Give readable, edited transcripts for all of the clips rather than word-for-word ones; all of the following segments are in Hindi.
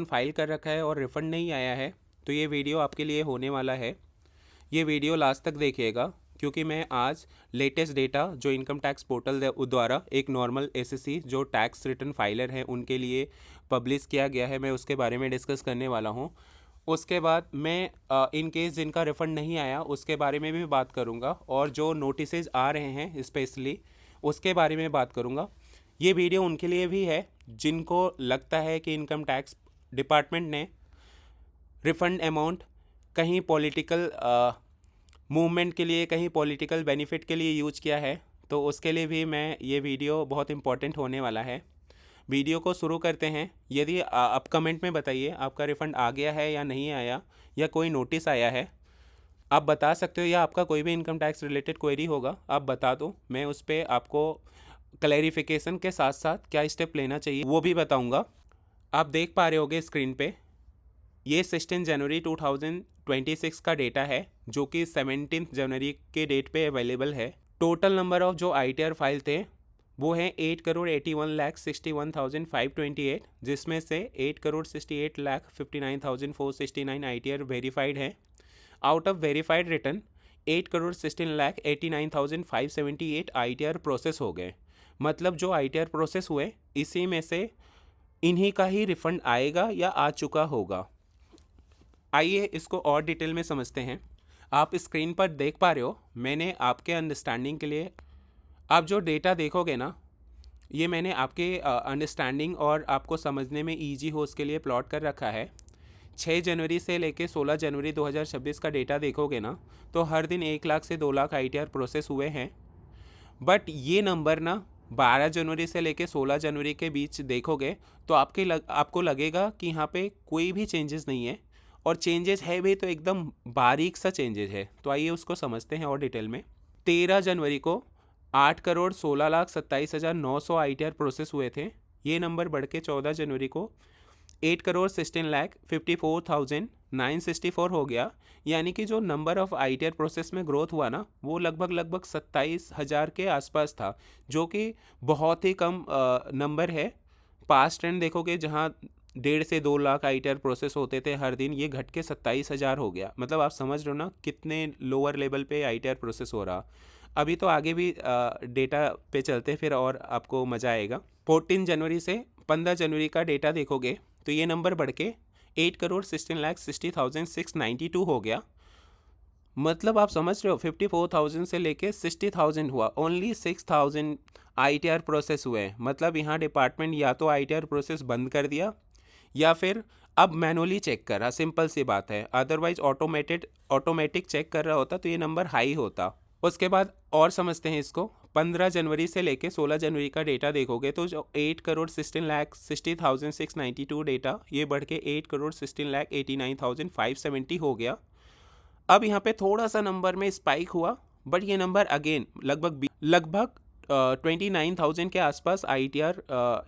फाइल कर रखा है और रिफ़ंड नहीं आया है तो ये वीडियो आपके लिए होने वाला है। ये वीडियो लास्ट तक देखिएगा क्योंकि मैं आज लेटेस्ट डेटा जो इनकम टैक्स पोर्टल द्वारा एक नॉर्मल एसएससी जो टैक्स रिटर्न फाइलर हैं उनके लिए पब्लिश किया गया है, मैं उसके बारे में डिस्कस करने वाला हूँ। उसके बाद मैं इन केस जिनका रिफ़ंड नहीं आया उसके बारे में भी बात करूँगा और जो नोटिसेज आ रहे हैं स्पेशली उसके बारे में बात करूँगा। ये वीडियो उनके लिए भी है जिनको लगता है कि इनकम टैक्स डिपार्टमेंट ने रिफ़ंड अमाउंट कहीं पॉलिटिकल मूवमेंट के लिए, कहीं पॉलिटिकल बेनिफिट के लिए यूज किया है, तो उसके लिए भी मैं ये वीडियो बहुत इंपॉर्टेंट होने वाला है। वीडियो को शुरू करते हैं। यदि आप कमेंट में बताइए आपका रिफ़ंड आ गया है या नहीं आया, या कोई नोटिस आया है आप बता सकते हो, या आपका कोई भी इनकम टैक्स रिलेटेड क्वेरी होगा आप बता दो, मैं उस पर आपको क्लैरिफिकेशन के साथ साथ क्या स्टेप लेना चाहिए वो भी बताऊंगा। आप देख पा रहे होगे स्क्रीन पे ये 16 जनवरी 2026 का डेटा है जो कि 17 जनवरी के डेट पे अवेलेबल है। टोटल नंबर ऑफ जो ITR फाइल थे वो है 8,81,61,528, जिसमें से 8,68,59,469 ITR वेरीफाइड है। Out of verified return 8,16,89,578 ITR process हो गए। मतलब जो ITR प्रोसेस हुए इसी में से इन्हीं का ही रिफंड आएगा या आ चुका होगा। आइए इसको और डिटेल में समझते हैं। आप स्क्रीन पर देख पा रहे हो, मैंने आपके अंडरस्टैंडिंग के लिए आप जो डेटा देखोगे ना, ये मैंने आपके अंडरस्टैंडिंग और आपको समझने में ईजी हो उसके लिए प्लॉट कर रखा है। 6 जनवरी से लेके 16 जनवरी 2026 का डेटा देखोगे ना, तो हर दिन 1 लाख से 2 लाख ITR प्रोसेस हुए हैं। बट ये नंबर ना 12 जनवरी से लेके 16 जनवरी के बीच देखोगे तो आपको लगेगा कि यहाँ पे कोई भी चेंजेस नहीं है, और चेंजेस है भी तो एकदम बारीक सा चेंजेस है। तो आइए उसको समझते हैं और डिटेल में। 13 जनवरी को 8,16,27,900 ITR प्रोसेस हुए थे। ये नंबर बढ़ के 14 जनवरी को 8,16,54,964 हो गया। यानी कि जो नंबर ऑफ ITR प्रोसेस में ग्रोथ हुआ ना वो लगभग 27,000 के आसपास था, जो कि बहुत ही कम नंबर है। पास्ट ट्रेंड देखोगे जहाँ 1.5 से 2 लाख ITR प्रोसेस होते थे हर दिन, ये घट के 27,000 हो गया। मतलब आप समझ रहे हो ना कितने लोअर लेवल पे ITR प्रोसेस हो रहा। अभी तो आगे भी डेटा पे चलते फिर और आपको मज़ा आएगा। 14 जनवरी से 15 जनवरी का डेटा देखोगे तो ये नंबर बढ़ के 8,16,60,692 हो गया। मतलब आप समझ रहे हो 54,000 से लेके 60,000 हुआ, ओनली 6,000 ITR प्रोसेस हुए। मतलब यहाँ डिपार्टमेंट या तो ITR प्रोसेस बंद कर दिया या फिर अब मैनुअली चेक कर रहा। सिंपल सी बात है, अदरवाइज ऑटोमेटिक चेक कर रहा होता तो ये नंबर हाई होता। उसके बाद और समझते हैं इसको। 15 जनवरी से लेके 16 जनवरी का डेटा देखोगे तो जो 8,16,60,692 डेटा ये बढ़ के 8,16,89,570 हो गया। अब यहाँ पे थोड़ा सा नंबर में स्पाइक हुआ, बट ये नंबर अगेन लगभग 29,000 के आसपास ITR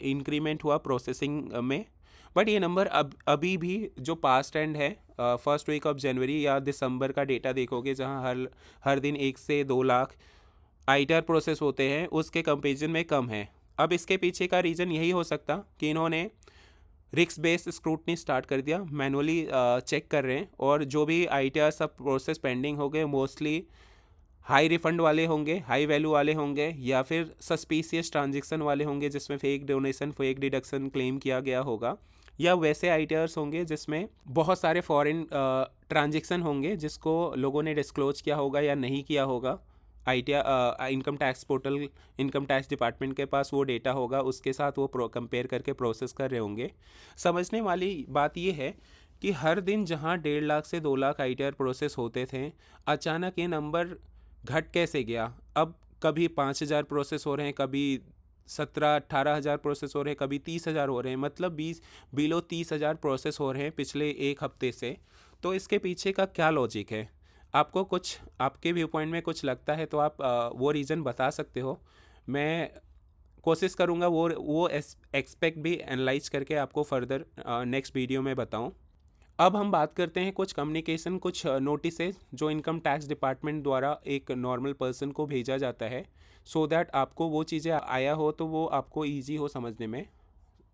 इंक्रीमेंट हुआ प्रोसेसिंग में। बट ये नंबर अभी भी जो पास्ट एंड है फर्स्ट वीक ऑफ जनवरी या दिसंबर का डेटा देखोगे जहाँ हर दिन 1 से 2 लाख ITR प्रोसेस होते हैं, उसके कंपेरिजन में कम है। अब इसके पीछे का रीज़न यही हो सकता कि इन्होंने रिस्क बेस्ड स्क्रूटनी स्टार्ट कर दिया, मैनुअली चेक कर रहे हैं, और जो भी ITR सब प्रोसेस पेंडिंग हो गए मोस्टली हाई रिफंड वाले होंगे, हाई वैल्यू वाले होंगे, या फिर सस्पिशियस ट्रांजेक्शन वाले होंगे जिसमें fake donation fake deduction claim किया गया होगा, या वैसे ITRs होंगे जिसमें बहुत सारे फॉरेन ट्रांजेक्शन होंगे जिसको लोगों ने डिस्क्लोज किया होगा या नहीं किया होगा। ITR income tax portal, income tax department के पास वो डेटा होगा, उसके साथ वो कंपेयर करके प्रोसेस कर रहे होंगे। समझने वाली बात ये है कि हर दिन जहाँ 1.5 लाख से 2 लाख ITR प्रोसेस होते थे, अचानक ये नंबर घट कैसे गया। अब कभी 5,000 प्रोसेस हो रहे हैं, कभी 17-18 हज़ार प्रोसेस हो रहे हैं, कभी 30,000 हो रहे हैं। मतलब 20 बिलो 30,000 प्रोसेस हो रहे हैं पिछले एक हफ्ते से। तो इसके पीछे का क्या लॉजिक है, आपको कुछ आपके व्यू पॉइंट में कुछ लगता है तो आप वो रीज़न बता सकते हो। मैं कोशिश करूँगा वो एक्सपेक्ट भी एनालाइज करके आपको फर्दर नेक्स्ट वीडियो में बताऊँ। अब हम बात करते हैं कुछ कम्युनिकेशन, कुछ नोटिसेज जो इनकम टैक्स डिपार्टमेंट द्वारा एक नॉर्मल पर्सन को भेजा जाता है, सो दैट आपको वो चीज़ें आया हो तो वो आपको ईजी हो समझने में।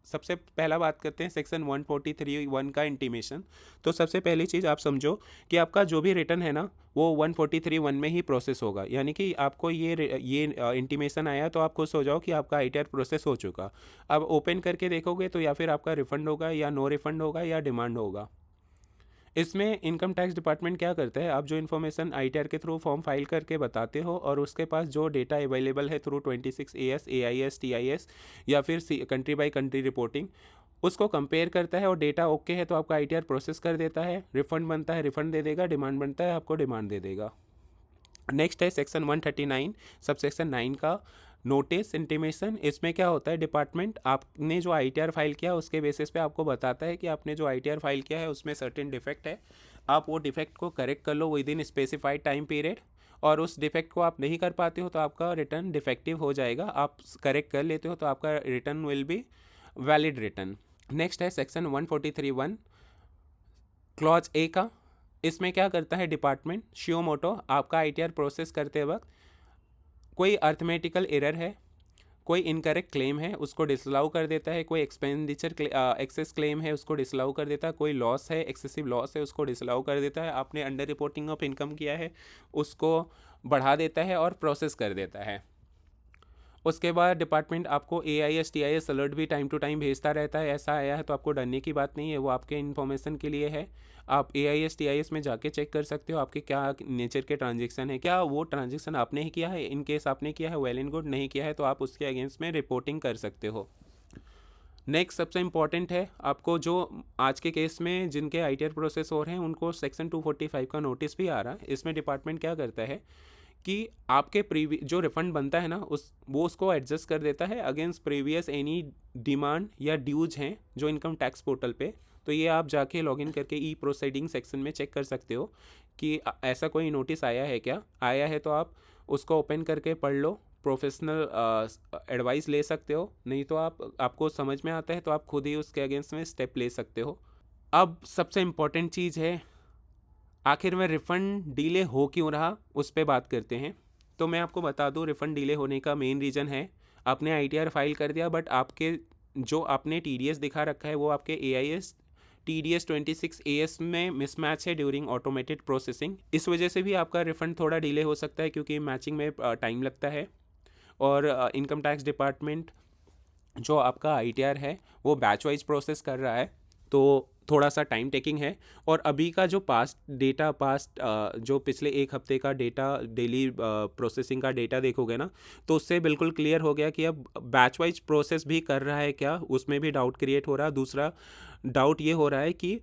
सबसे पहला बात करते हैं सेक्शन 143(1) का इंटीमेशन। तो सबसे पहली चीज़ आप समझो कि आपका जो भी रिटर्न है ना वो 143(1) में ही प्रोसेस होगा, यानी कि आपको ये इंटीमेशन आया तो आप खुश हो जाओ कि आपका ITR प्रोसेस हो चुका। अब ओपन करके देखोगे तो या फिर आपका रिफंड होगा या नो रिफंड होगा या डिमांड होगा। इसमें इनकम टैक्स डिपार्टमेंट क्या करता है, आप जो इन्फॉर्मेशन ITR के थ्रू फॉर्म फाइल करके बताते हो और उसके पास जो डेटा अवेलेबल है थ्रू 26AS, AIS, TIS या फिर कंट्री बाय कंट्री रिपोर्टिंग, उसको कंपेयर करता है और डेटा ओके है तो आपका ITR प्रोसेस कर देता है। रिफंड बनता है रिफंड दे देगा, डिमांड बनता है आपको डिमांड दे देगा। नेक्स्ट है सेक्शन 139 सब सेक्शन 9 का नोटिस इंटीमेशन। इसमें क्या होता है, डिपार्टमेंट आपने जो ITR फाइल किया उसके बेसिस पे आपको बताता है कि आपने जो ITR फाइल किया है उसमें सर्टेन डिफेक्ट है, आप वो डिफेक्ट को करेक्ट कर लो within specified time period, और उस डिफेक्ट को आप नहीं कर पाते हो तो आपका रिटर्न डिफेक्टिव हो जाएगा। आप करेक्ट कर लेते हो तो आपका return will be valid return. Next है सेक्शन 143(1) क्लॉज ए का। इसमें क्या करता है डिपार्टमेंट, शियो मोटो आपका ITR प्रोसेस करते वक्त कोई अर्थमेटिकल एरर है, कोई इनकरेक्ट क्लेम है उसको डिसअलाउ कर देता है, कोई एक्सपेंडिचर एक्सेस क्लेम है उसको डिसअलाउ कर देता है, कोई लॉस है एक्सेसिव लॉस है उसको डिसअलाउ कर देता है, आपने अंडर रिपोर्टिंग ऑफ इनकम किया है उसको बढ़ा देता है और प्रोसेस कर देता है। उसके बाद डिपार्टमेंट आपको AIS TIS अलर्ट भी टाइम टू टाइम भेजता रहता है। ऐसा आया है तो आपको डरने की बात नहीं है, वो आपके इन्फॉर्मेशन के लिए है। आप AIS TIS में जाके चेक कर सकते हो आपके क्या नेचर के ट्रांजेक्शन है, क्या वो ट्रांजेक्शन आपने ही किया है। इन केस आपने किया है वेल एंड गुड, नहीं किया है तो आप उसके अगेंस्ट में रिपोर्टिंग कर सकते हो। नेक्स्ट सबसे इम्पॉर्टेंट है, आपको जो आज के केस में जिनके ITR प्रोसेस हो रहे हैं उनको सेक्शन 245 का नोटिस भी आ रहा है। इसमें डिपार्टमेंट क्या करता है कि आपके जो रिफंड बनता है ना उसको एडजस्ट कर देता है अगेंस्ट प्रीवियस एनी डिमांड या ड्यूज हैं जो इनकम टैक्स पोर्टल पे। तो ये आप जाके लॉगिन करके ई प्रोसीडिंग सेक्शन में चेक कर सकते हो कि ऐसा कोई नोटिस आया है क्या। आया है तो आप उसको ओपन करके पढ़ लो, प्रोफेशनल एडवाइस ले सकते हो, नहीं तो आपको समझ में आता है तो आप खुद ही उसके अगेंस्ट में स्टेप ले सकते हो। अब सबसे इम्पॉर्टेंट चीज़ है, आखिर में रिफ़ंड डिले हो क्यों रहा उस पर बात करते हैं। तो मैं आपको बता दूं रिफ़ंड डिले होने का मेन रीज़न है आपने ITR फाइल कर दिया बट आपके जो आपने TDS दिखा रखा है वो आपके AIS TDS 26AS में मिसमैच है ड्यूरिंग ऑटोमेटेड प्रोसेसिंग। इस वजह से भी आपका रिफ़ंड थोड़ा डिले हो सकता है क्योंकि मैचिंग में टाइम लगता है। और इनकम टैक्स डिपार्टमेंट जो आपका ITR है वो बैच वाइज प्रोसेस कर रहा है तो थोड़ा सा टाइम टेकिंग है। और अभी का जो पास्ट जो पिछले एक हफ्ते का डेटा डेली प्रोसेसिंग का डेटा देखोगे ना तो उससे बिल्कुल क्लियर हो गया कि अब बैच वाइज प्रोसेस भी कर रहा है क्या, उसमें भी डाउट क्रिएट हो रहा है। दूसरा डाउट ये हो रहा है कि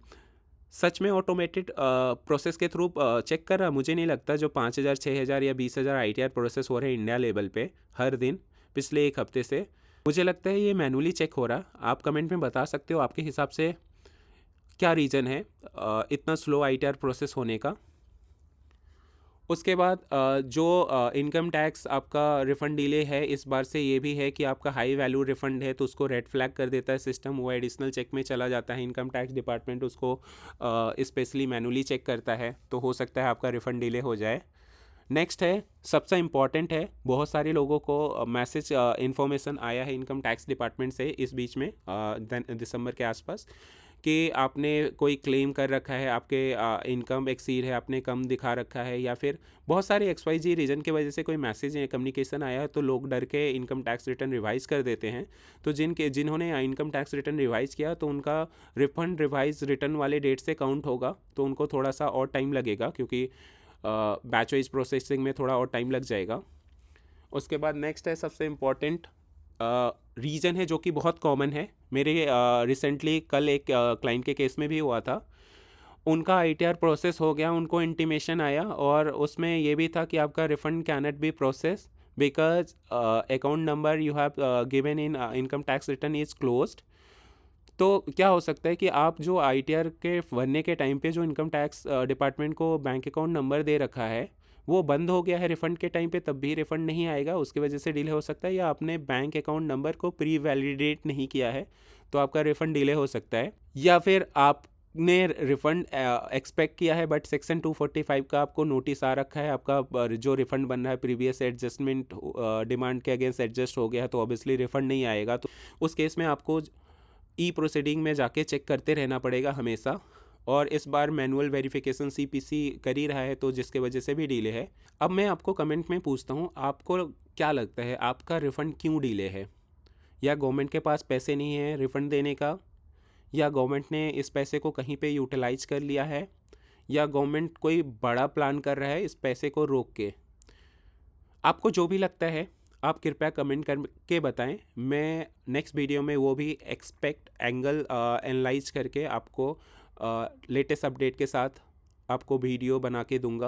सच में ऑटोमेटेड प्रोसेस के थ्रू चेक कर रहा, मुझे नहीं लगता। जो 5,000 6,000 या 20,000 ITR प्रोसेस हो रहे हैं इंडिया लेवल पे हर दिन पिछले एक हफ्ते से, मुझे लगता है ये मैनुअली चेक हो रहा। आप कमेंट में बता सकते हो आपके हिसाब से क्या रीज़न है इतना स्लो ITR प्रोसेस होने का। उसके बाद जो इनकम टैक्स आपका रिफ़ंड डिले है इस बार से ये भी है कि आपका हाई वैल्यू रिफ़ंड है तो उसको रेड फ्लैग कर देता है सिस्टम, वो एडिशनल चेक में चला जाता है। इनकम टैक्स डिपार्टमेंट उसको स्पेशली मैनुअली चेक करता है तो हो सकता है आपका रिफ़ंड डिले हो जाए। नेक्स्ट है सबसे इम्पॉर्टेंट है, बहुत सारे लोगों को मैसेज इन्फॉर्मेशन आया है इनकम टैक्स डिपार्टमेंट से इस बीच में दिसंबर के आसपास कि आपने कोई क्लेम कर रखा है, आपके इनकम एक्सीड है, आपने कम दिखा रखा है या फिर बहुत सारे XYZ रीज़न की वजह से कोई मैसेज या कम्युनिकेशन आया है तो लोग डर के इनकम टैक्स रिटर्न रिवाइज़ कर देते हैं। तो जिन्होंने इनकम टैक्स रिटर्न रिवाइज़ किया तो उनका रिफंड रिवाइज रिटर्न वाले डेट से काउंट होगा तो उनको थोड़ा सा और टाइम लगेगा क्योंकि बैच वाइज प्रोसेसिंग में थोड़ा और टाइम लग जाएगा। उसके बाद नेक्स्ट है सबसे इम्पॉर्टेंट रीज़न है जो कि बहुत कॉमन है, मेरे रिसेंटली कल एक क्लाइंट के केस में भी हुआ था। उनका ITR प्रोसेस हो गया, उनको इंटीमेशन आया और उसमें ये भी था कि आपका refund cannot be process because account number you have given in income tax return is closed. तो क्या हो सकता है कि आप जो ITR के भरने के टाइम पे जो इनकम टैक्स डिपार्टमेंट को बैंक अकाउंट नंबर दे रखा है वो बंद हो गया है रिफ़ंड के टाइम पे, तब भी रिफ़ंड नहीं आएगा, उसकी वजह से डिले हो सकता है। या आपने बैंक अकाउंट नंबर को प्री वैलिडेट नहीं किया है तो आपका रिफ़ंड डिले हो सकता है। या फिर आपने रिफ़ंड एक्सपेक्ट किया है बट सेक्शन 245 का आपको नोटिस आ रखा है, आपका जो रिफ़ंड बन रहा है प्रीवियस एडजस्टमेंट डिमांड के अगेंस्ट एडजस्ट हो गया है तो ऑब्वियसली रिफ़ंड नहीं आएगा। तो उस केस में आपको ई प्रोसीडिंग में जाके चेक करते रहना पड़ेगा हमेशा, और इस बार मैनुअल वेरिफिकेशन सीपीसी कर ही रहा है, तो जिसके वजह से भी डिले है। अब मैं आपको कमेंट में पूछता हूँ, आपको क्या लगता है आपका रिफ़ंड क्यों डिले है? या गवर्नमेंट के पास पैसे नहीं है रिफ़ंड देने का, या गवर्नमेंट ने इस पैसे को कहीं पे यूटिलाइज कर लिया है, या गवर्नमेंट कोई बड़ा प्लान कर रहा है इस पैसे को रोक के? आपको जो भी लगता है आप कृपया कमेंट करके बताएं। मैं नेक्स्ट वीडियो में वो भी एक्सपेक्ट एंगल एनालाइज करके आपको लेटेस्ट अपडेट के साथ आपको वीडियो बना के दूंगा।